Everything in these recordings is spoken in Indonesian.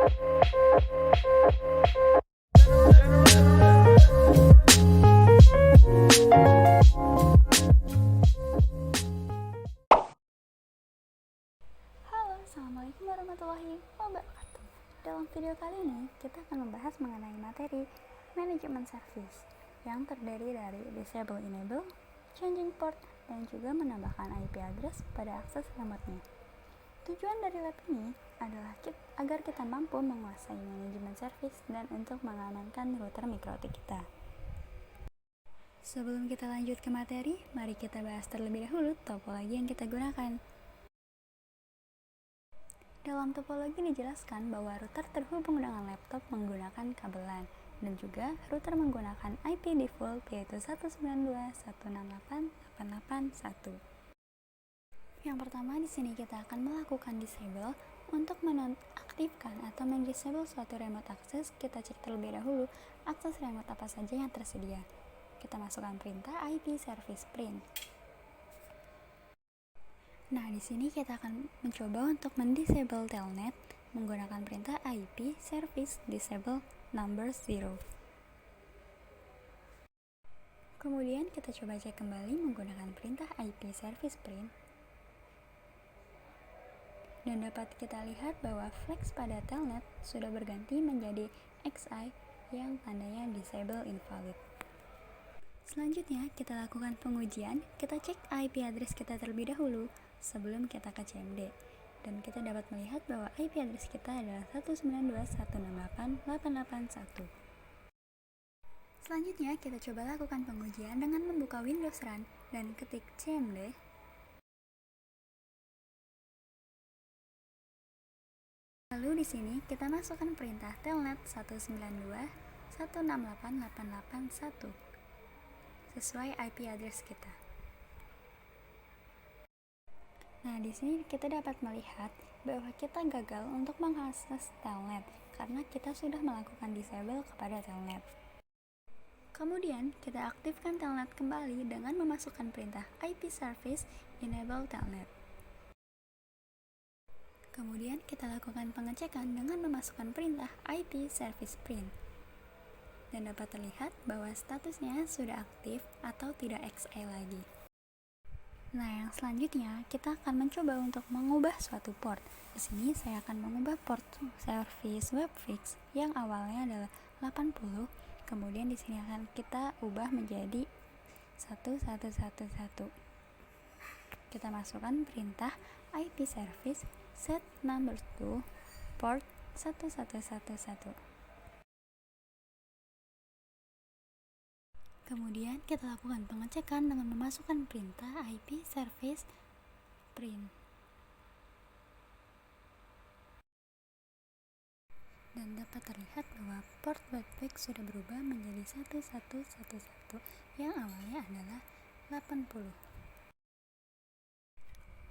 Halo, assalamualaikum warahmatullahi wabarakatuh. Dalam video kali ini, kita akan membahas mengenai materi manajemen service yang terdiri dari disable enable, changing port, dan juga menambahkan IP address pada akses remote-nya. Tujuan dari lab ini adalah agar kita mampu menguasai manajemen service dan untuk mengamankan router mikro-OT kita. Sebelum kita lanjut ke materi, mari kita bahas terlebih dahulu topologi yang kita gunakan. Dalam topologi dijelaskan bahwa router terhubung dengan laptop menggunakan kabelan dan juga router menggunakan IP default yaitu 192.168.881. Yang pertama di sini kita akan melakukan disable. Untuk menonaktifkan atau mendisable suatu remote access, kita cek terlebih dahulu akses remote apa saja yang tersedia. Kita masukkan perintah IP service print. Nah, di sini kita akan mencoba untuk mendisable telnet menggunakan perintah IP service disable number 0. Kemudian kita coba cek kembali menggunakan perintah IP service print. Dan dapat kita lihat bahwa flags pada telnet sudah berganti menjadi XI yang tandanya disable invalid. Selanjutnya, kita lakukan pengujian. Kita cek IP address kita terlebih dahulu sebelum kita ke CMD. Dan kita dapat melihat bahwa IP address kita adalah 192.168.881. Selanjutnya, kita coba lakukan pengujian dengan membuka Windows Run dan ketik CMD. Lalu di sini kita masukkan perintah telnet 192.168.881 sesuai IP address kita. Nah, di sini kita dapat melihat bahwa kita gagal untuk mengakses telnet karena kita sudah melakukan disable kepada telnet. Kemudian, kita aktifkan telnet kembali dengan memasukkan perintah IP service enable telnet. Kemudian, kita lakukan pengecekan dengan memasukkan perintah IP service print. Dan dapat terlihat bahwa statusnya sudah aktif atau tidak XI lagi. Nah, yang selanjutnya kita akan mencoba untuk mengubah suatu port. Di sini saya akan mengubah port service webfix yang awalnya adalah 80. Kemudian di sini akan kita ubah menjadi 1111. Kita masukkan perintah IP service set number to port 1111. Kemudian kita lakukan pengecekan dengan memasukkan perintah IP service print. Dan dapat terlihat bahwa port webfix sudah berubah menjadi 1111 yang awalnya adalah 80.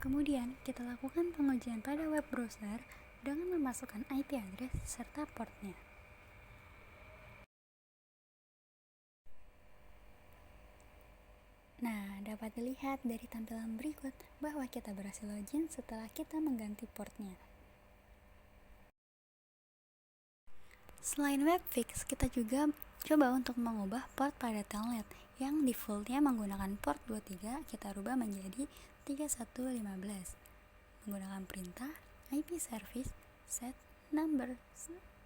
Kemudian kita lakukan pengujian pada web browser dengan memasukkan IP address serta portnya. Nah, dapat dilihat dari tampilan berikut bahwa kita berhasil login setelah kita mengganti portnya. Selain webfix, kita juga coba untuk mengubah port pada telnet yang defaultnya menggunakan port 23, kita rubah menjadi 3115 menggunakan perintah IP service set number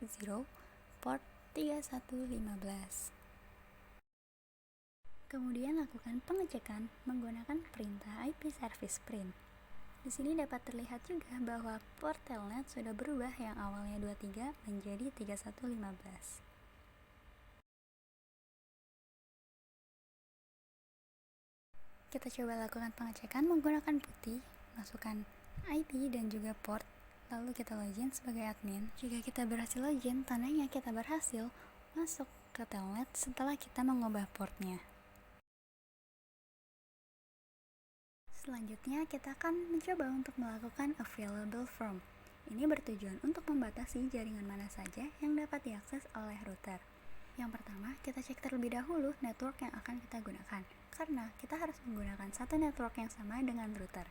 0 port 3115. Kemudian lakukan pengecekan menggunakan perintah IP service print. Di sini dapat terlihat juga bahwa port telnet sudah berubah yang awalnya 23 menjadi 3115. Kita coba lakukan pengecekan menggunakan putih, masukkan IP dan juga port, lalu kita login sebagai admin. Jika kita berhasil login, tandanya kita berhasil masuk ke telnet setelah kita mengubah portnya. Selanjutnya, kita akan mencoba untuk melakukan available from. Ini bertujuan untuk membatasi jaringan mana saja yang dapat diakses oleh router. Yang pertama, kita cek terlebih dahulu network yang akan kita gunakan, karena kita harus menggunakan satu network yang sama dengan router.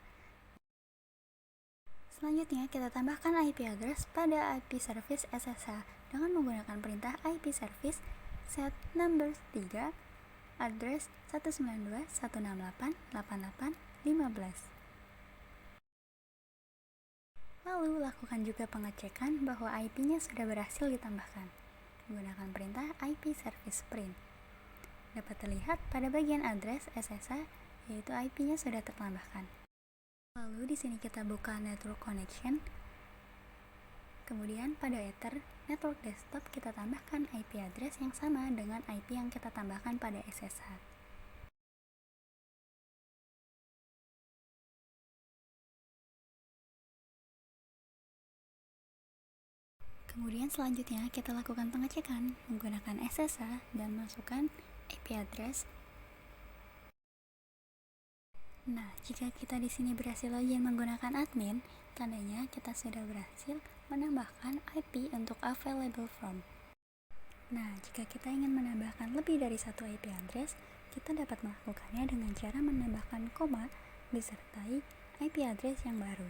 Selanjutnya, kita tambahkan IP address pada IP service SSH dengan menggunakan perintah IP service set number 3 address 192.168.88.15. Lalu, lakukan juga pengecekan bahwa IP-nya sudah berhasil ditambahkan menggunakan perintah IP service print. Dapat terlihat pada bagian address SSH, yaitu IP-nya sudah tertambahkan. Lalu di sini kita buka network connection. Kemudian pada Ether network desktop kita tambahkan IP address yang sama dengan IP yang kita tambahkan pada SSH. Kemudian selanjutnya kita lakukan pengecekan menggunakan SSH dan masukkan IP address. Nah, jika kita di sini berhasil login menggunakan admin, tandanya kita sudah berhasil menambahkan IP untuk available from. Nah, jika kita ingin menambahkan lebih dari satu IP address, kita dapat melakukannya dengan cara menambahkan koma besertai IP address yang baru.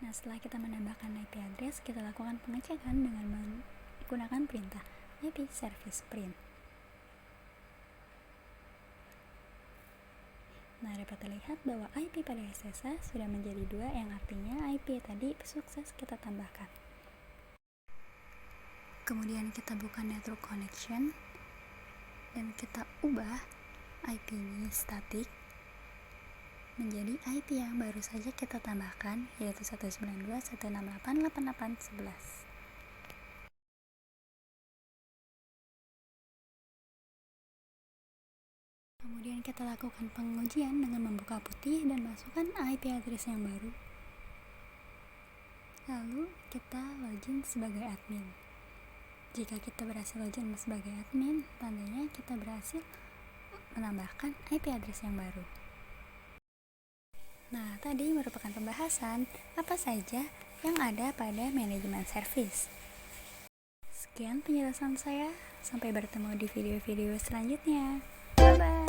Nah, setelah kita menambahkan IP address, kita lakukan pengecekan dengan menggunakan perintah IP service print. Nah, dapat terlihat bahwa IP pada SSH sudah menjadi 2, yang artinya IP tadi sukses kita tambahkan. Kemudian kita buka network connection dan kita ubah IP ini static menjadi IP yang baru saja kita tambahkan, yaitu 192.168.88.11. Kemudian kita lakukan pengujian dengan membuka putih dan masukkan IP address yang baru. Lalu kita login sebagai admin. Jika kita berhasil login sebagai admin, tandanya kita berhasil menambahkan IP address yang baru. Nah, tadi merupakan pembahasan apa saja yang ada pada manajemen service. Sekian penjelasan saya, sampai bertemu di video-video selanjutnya. Bye-bye.